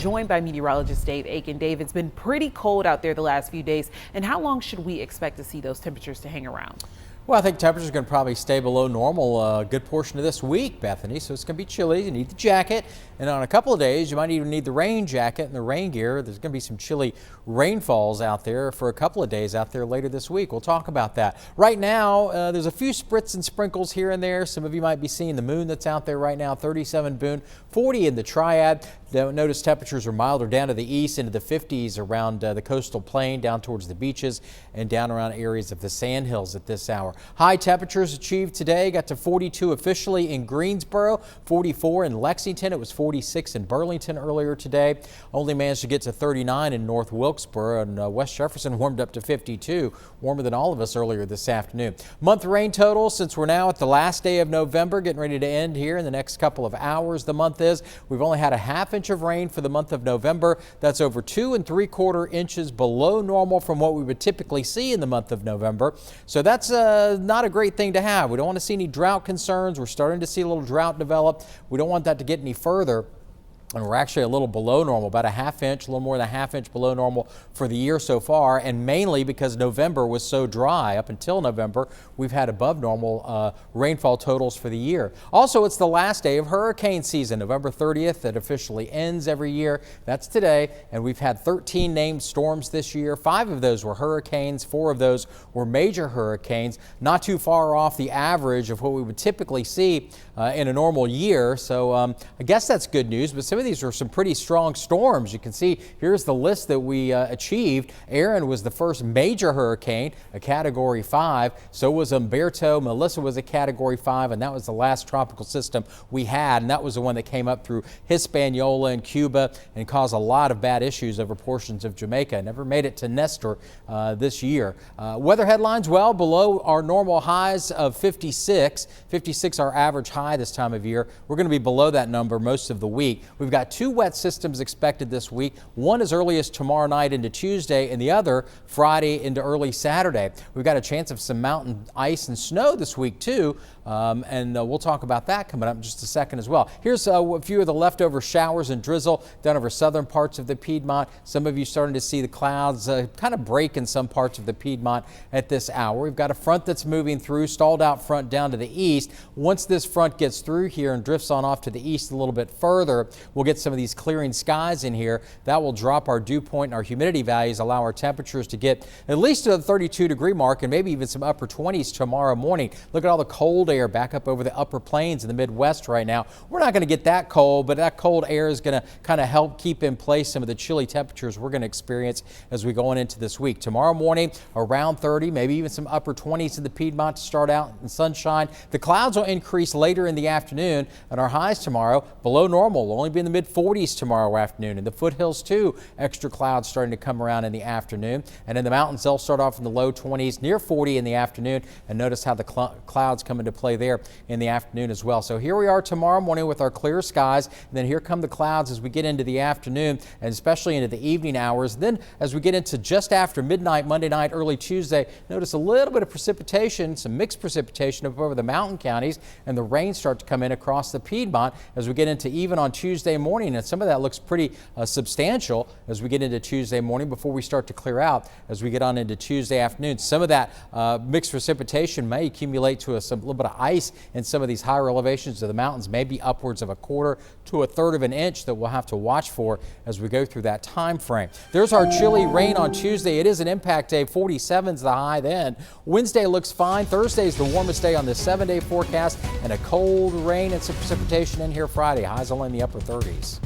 joined by meteorologist Dave Aiken. Dave, it's been pretty cold out there the last few days, and how long should we expect to see those temperatures to hang around? Well, I think temperatures are going to probably stay below normal a good portion of this week, Bethany. So it's going to be chilly. You need the jacket. And on a couple of days, you might even need the rain jacket and the rain gear. There's going to be some chilly rainfalls out there for a couple of days out there later this week. We'll talk about that. Right now, there's a few spritz and sprinkles here and there. Some of you might be seeing the moon that's out there right now. 37 Boone, 40 in the Triad. Notice temperatures are milder down to the east into the 50s around the coastal plain, down towards the beaches and down around areas of the Sandhills at this hour. High temperatures achieved today, got to 42 officially in Greensboro, 44 in Lexington. It was 46 in Burlington earlier today. Only managed to get to 39 in North Wilkesboro, and West Jefferson warmed up to 52, warmer than all of us earlier this afternoon. Month rain total, since we're now at the last day of November, getting ready to end here in the next couple of hours. The month is, we've only had a ½ inch of rain for the month of November. That's over 2 3/4 inches below normal from what we would typically see in the month of November. So that's not a great thing to have. We don't want to see any drought concerns. We're starting to see a little drought develop. We don't want that to get any further. And we're actually a little below normal, about a ½ inch, a little more than a ½ inch below normal for the year so far, and mainly because November was so dry. Up until November, we've had above normal rainfall totals for the year. Also, it's the last day of hurricane season, November 30th, that officially ends every year. That's today, and we've had 13 named storms this year. 5 of those were hurricanes, 4 of those were major hurricanes, not too far off the average of what we would typically see in a normal year. So I guess that's good news, but some of these are some pretty strong storms. You can see here's the list that we achieved. Aaron was the first major hurricane, a Category 5. So was Umberto. Melissa was a Category 5, and that was the last tropical system we had, and that was the one that came up through Hispaniola and Cuba and caused a lot of bad issues over portions of Jamaica. Never made it to Nestor this year. Weather headlines, well, below our normal highs of 56. 56 our average high this time of year. We're going to be below that number most of the week. We've got 2 wet systems expected this week. One as early as tomorrow night into Tuesday, and the other Friday into early Saturday. We've got a chance of some mountain ice and snow this week too, and we'll talk about that coming up in just a second as well. Here's a few of the leftover showers and drizzle down over southern parts of the Piedmont. Some of you starting to see the clouds kind of break in some parts of the Piedmont at this hour. We've got a front that's moving through, stalled out front down to the east. Once this front gets through here and drifts on off to the east a little bit further, we'll get some of these clearing skies in here. That will drop our dew point and our humidity values, allow our temperatures to get at least to the 32-degree mark and maybe even some upper 20s tomorrow morning. Look at all the cold air back up over the upper plains in the Midwest right now. We're not going to get that cold, but that cold air is going to kind of help keep in place some of the chilly temperatures we're going to experience as we go on into this week. Tomorrow morning, around 30, maybe even some upper 20s in the Piedmont to start out in sunshine. The clouds will increase later in the afternoon, and our highs tomorrow below normal will only be in the mid-40s tomorrow afternoon. In the foothills too, extra clouds starting to come around in the afternoon. And in the mountains, they'll start off in the low 20s, near 40 in the afternoon. And notice how the clouds come into play there in the afternoon as well. So here we are tomorrow morning with our clear skies. And then here come the clouds as we get into the afternoon and especially into the evening hours. Then as we get into just after midnight, Monday night, early Tuesday, notice a little bit of precipitation, some mixed precipitation up over the mountain counties, and the rain start to come in across the Piedmont as we get into even on Tuesday morning. And some of that looks pretty substantial as we get into Tuesday morning before we start to clear out as we get on into Tuesday afternoon. Some of that mixed precipitation may accumulate to a little bit of ice in some of these higher elevations of the mountains, maybe upwards of 1/4 to 1/3 of an inch that we'll have to watch for as we go through that time frame. There's our chilly rain on Tuesday. It is an impact day. 47's the high then. Wednesday looks fine. Thursday is the warmest day on this 7-day forecast, and a cold rain and some precipitation in here Friday. Highs only in the upper 30s.